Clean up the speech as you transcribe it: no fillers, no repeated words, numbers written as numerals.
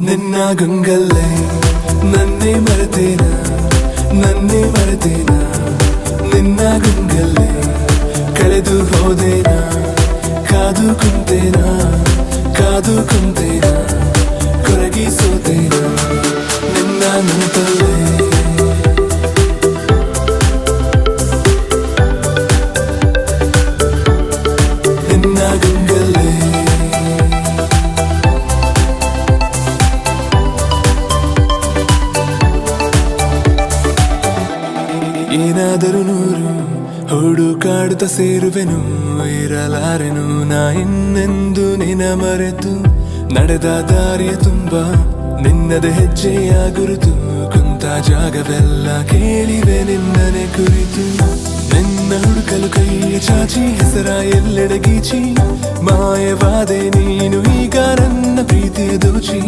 ನಿನ್ನ ಗಂಗಲ್ಲೇ ನನ್ನೇ ಮರೆತೇನ ನಿನ್ನ ಗಂಗಲ್ಲೇ ಕಳೆದು ಹೋದೇನ ಕಾದು ಕುಂತೇನ ಕೊರಗಿ ಸೋತೇನ ನಿನ್ನ ನೆನಪಲ್ಲೇ ನಿನ್ನ ಗಂಗಲ್ಲೇ ಏನಾದರೂ ನೂರು ಹುಡುಕಾಡುತ್ತ ಸೇರುವೆನು ಇರಲಾರೆನು ನಾ ಇನ್ನೆಂದು ನಿನ ಮರೆತು ನಡೆದ ದಾರಿಯ ತುಂಬ ನಿನ್ನದ ಹೆಜ್ಜೆಯ ಗುರುತು ಕುಂತ ಜಾಗವೆಲ್ಲ ಕೇಳಿವೆ ನಿನ್ನನೆ ಕುರಿತು ನಿನ್ನ ಹುಡುಕಲು ಕೈಯ ಚಾಚಿ ಹೆಸರ ಎಲ್ಲೆಡೆ ಗೀಚಿ ಮಾಯವಾದೆ ನೀನು ಈಗ ನನ್ನ ಪ್ರೀತಿಯ ದೋಚಿ